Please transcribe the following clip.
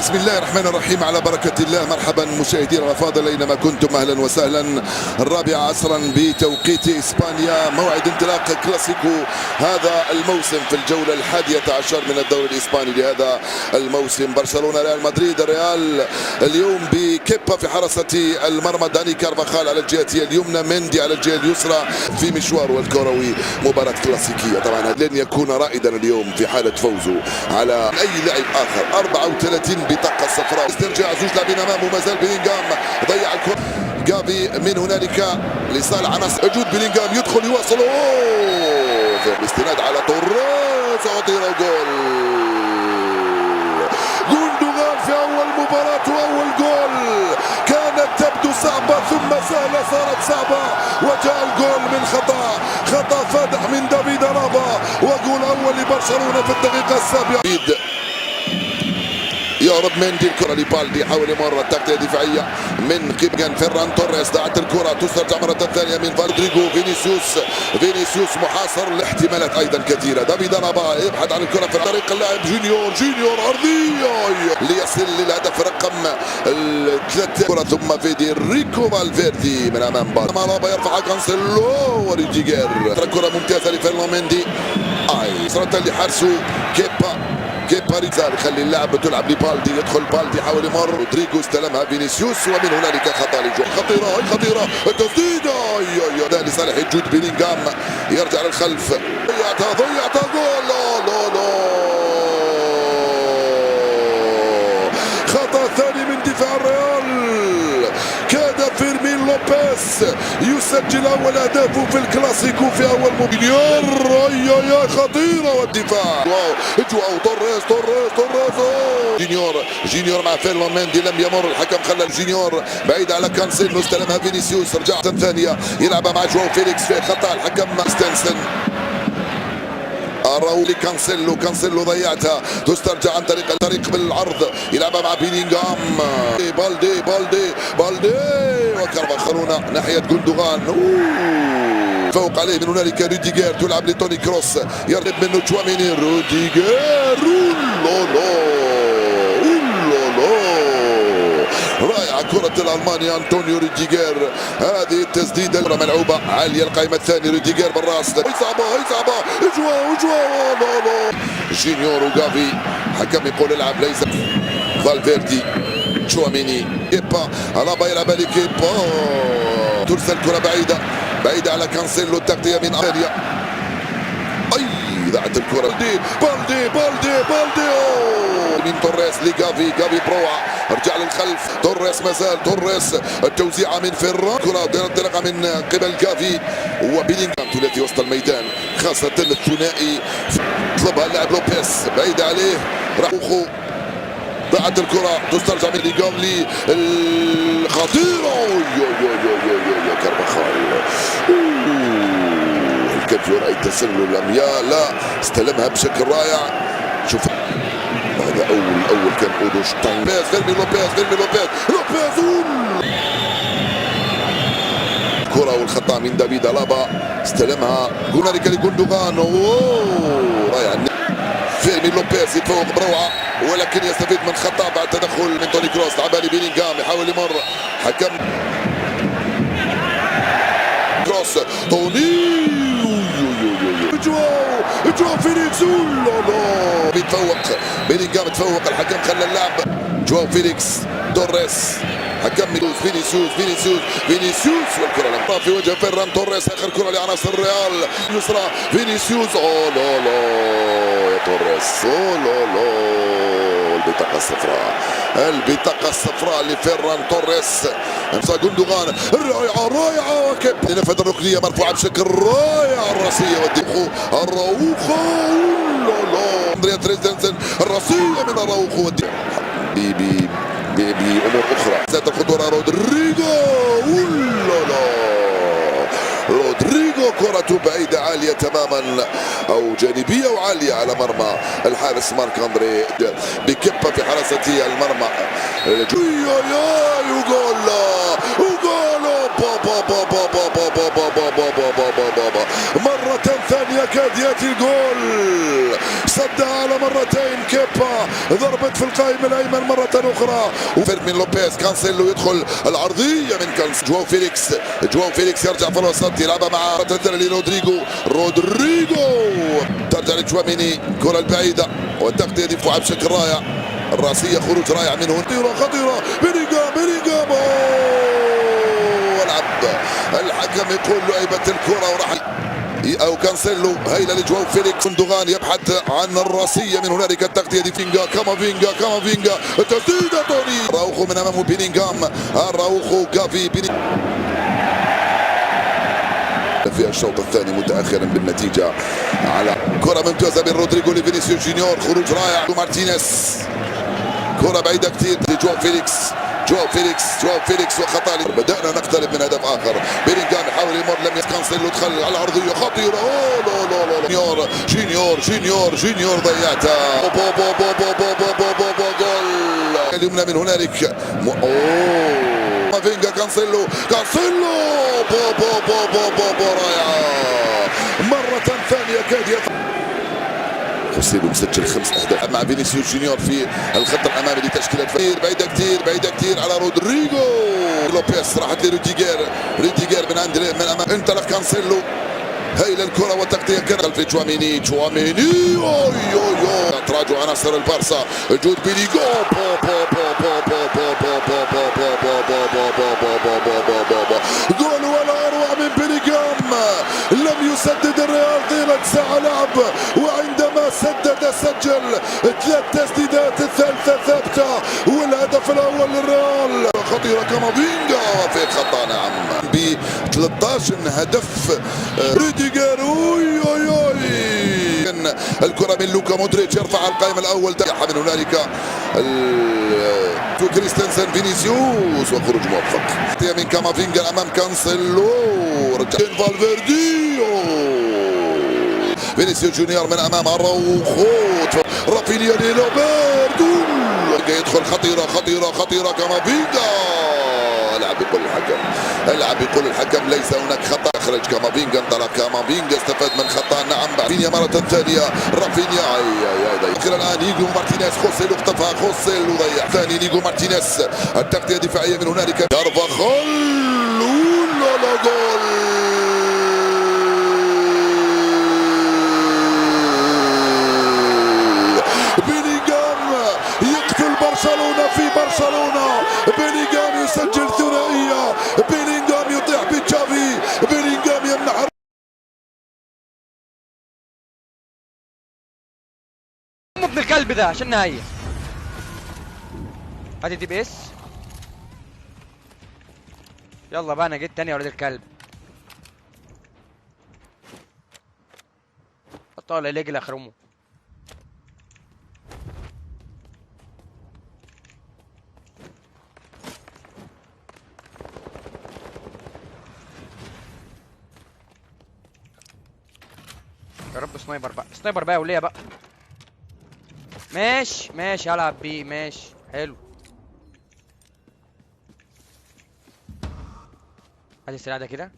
بسم الله الرحمن الرحيم، على بركة الله. مرحبا مشاهدينا الأفاضل أينما كنتم، أهلا وسهلا. 4 بتوقيت إسبانيا، موعد انطلاق كلاسيكو هذا الموسم في الجولة 11 من الدوري الإسباني لهذا الموسم. برشلونة ريال مدريد. الريال اليوم بكيبا في حراسة المرمى، داني كارفاخال على الجهة اليمنى، مندي على الجهة اليسرى في مشواره الكروي. مباراة كلاسيكية طبعا لن يكون رائدا اليوم في حالة فوزه على أي لاعب آخر. 34 بطاقة صفراء. استرجاع زوج لاعبين أمامه، ما زال بيلينغهام ضيع الكرة. جافي من هنالك لصالح عناصر وجود بيلينغهام، يدخل يواصل باستناد على توريس، خطيرة وجول. غوندوغان في أول مباراة وأول جول كانت تبدو صعبة ثم سهلة صارت صعبة، وجاء الجول من خطأ فادح من دافيد ألابا، وجول أول لبرشلونة في الدقيقة 7. يهرب مندي الكرة لبالدي، يحاول يمر التغطية الدفاعية من قبل فيران توريس. ضاعت الكرة، تسترجع مرة ثانية من فالدريغو. فينيسيوس محاصر، الاحتمالات أيضا كثيرة. دافيد ألابا يبحث عن الكرة في طريق اللاعب جونيور عرضية ليصل للهدف رقم 3. ثم فيديريكو فالفيردي من أمام ألابا يرفع كانسيلو وريديغر. كرة ممتازة لفيرلان مندي، صارت لحارسه كيبا ريزال، يخلي اللعب تلعب لبالدي، يدخل بالدي يحاول يمر. رودريغو استلمها فينيسيوس، ومن هنالك خطأ لجو. خطيرة التسديدة لصالح جود بيلينغهام، يرجع للخلف. ضيعتها جول. لا خطأ ثاني من دفاع الريال. كاد فيرمين لوبيز يسجل أول أهدافه في الكلاسيكو في أول مباراة. خطيرة، والدفاع جواو توريس. جونيور مع فيرلان مندي، لم يمر الحكم، خلى جونيور بعيد على كانسيلو. استلمها فينيسيوس، رجعة ثانية يلعبها مع جواو فيليكس في خطأ الحكم ستنسن. راولي كانسيلو ضيعتها، تسترجع عن طريق بالعرض، يلعبها مع بيلينغهام. بالدي وكارفاخال ناحية غوندوغان. فوق عليه من هنالك روديغر، تلعب لتوني كروس، يرد منه تشواميني. روديغر رائعة كرة الألماني أنطونيو روديغر. هذه التسديدة ملعوبة عالية، القائمة الثانية روديغر بالراس. إصابة جونيور وغافي، حكم يقول العب ليس. فالفيردي، تشواميني، كيبا ألابا يلعب لكيبا، ترسل كرة بعيدة على كانسيلو. التغطية من أمريا، ضاعت الكرة. بالدي من توريس لجافي، بروعة، ارجع للخلف. توريس مازال التوزيعة من فيران، كرة انطلاقة من قبل جافي وبيلينغهام. ثلاثي وسط الميدان، خاصة الثنائي طلبها اللاعب لوبيز، بعيد عليه راوخو. ضاعت الكرة، تسترجع من ليغاملي الخطيرة. كارفاخال كيف يرى التسلل لا استلمها بشكل رائع. شوف هذا اول كان اودو شتاين. فيرمي لوبيز كرة والخطأ من دافيد ألابا، استلمها هنالك لغوندوغان. رائع. فيرمي لوبيز يتفوق بروعة، ولكن يستفيد من خطأ بعد تدخل من توني كروس. لعبها لبيلينغهام، يحاول يمر، حكم كروس. توني جواو فيليكس. بيتفوق بيلينغهام، تفوق الحكم، خلى اللعب. جواو فيليكس، توريس، حكم فينيسيوس والكرة لم في وجه فيران توريس. اخر كرة لعناصر الريال، يسرى فينيسيوس. يا توريس. البطاقة الصفراء لفيران توريس. غوندوغان، رائعة وكيب نفذ الركنية، مرفوعة بشكل رائع. الراسية الراوخو. اندريا تريزنسن، الراسية من الراوخو بأمور أخرى. ذات الخطورة رودريغو، كرة بعيدة عالية تماما أو جانبية وعالية على مرمى الحارس مارك أندري. بكبة في حراسة المرمى. مرة ثانية كاد يأتي الجول، صدها على مرتين كيبا ضربت في القائم الايمن مره اخرى، وفيرمين لوبيز كانسيلو يدخل العرضيه من كانسيلو، جواو فيليكس يرجع في الوسط يلعبها مع لرودريجو، ترجع لتشواميني، كره البعيده والتغطيه دفاع بشكل رائع، الراسيه خروج رائع منه، خطيره بيلينغهام الحكم يقول له ايبت الكره وراح او كانسيلو، هيلا لجواو فيليكس، جندوغان يبحث عن الراسيه من هنالك، التغطيه دي كامافينجا التسديده توني راوخو من امامه بيلينغهام، راوخو كافي في الشوط الثاني متاخرا بالنتيجه على كره ممتازه من رودريجو لفينيسيوس جونيور، خروج رائع مارتينيز، كره بعيده كثير لجواو فيليكس وخطا، بدأنا نقترب من هدف آخر، بيلينغهام يحاول يمر لم يكنسل، يدخل على العرضية خطيرة، جونيور ضيعتها، جول اليمنى من هنالك، مافينجا كانسيلو رائعة مرة ثانية كاد خوسيلو مسجل 5 أهداف مع فينيسيوس جونيور في الخط الامامي لتشكيله فريق، بعيده كثير على رودريجو، لوبيز راحت لروديجير من امام، انطلق كانسيلو، هايل الكره والتغطيه كان في تشواميني تراجع عناصر البارسا، جود بيليغو جول ولا اروع من بيلينغهام، لم يسدد الريال طيله ساعه لعب، وعندما سجل 3 تسديدات، الثالثه ثابته، والهدف الاول للريال، خطيره كامافينجا في خطا نعم ب 13 هدف روديجير، الكره من لوكا مودريتش يرفع القائم الاول، من هنالك كريستنسن فينيسيوس وخروج موفق من كامافينجا امام كانسيلو، رجع فالفيردي، فينيسيوس جونيور من امام راوخو، رافينيا لوبيرتو يدخل، خطيره كامافينجا، العب يقول الحكم ليس هناك خطا، اخرج كامافينجا، انطلق كامافينجا، استفاد من خطا نعم، رافينيا مره ثانيه، رافينيا اخيرا الان نيجو مارتينيز، خوسيلو اختفى، خوسيلو ضيع ثاني، نيجو مارتينيز التغطيه الدفاعيه من هنالك، كارفاخال جول برشلونة في برشلونة، بيلينغهام يسجل ثنائية، بيلينغهام يطيح بتشافي، بيلينغهام يمنح ابن الكلب ده عشان نهاية، هاتي دي بي اس، يلا بقى انا جيت تاني يا ولاد الكلب، حطها ولا يجي لاخرمه، يا رب سنايبر بقى وليه بقى، ماشي هلعب بيه، ماشي حلو، هات السلاح ده كده،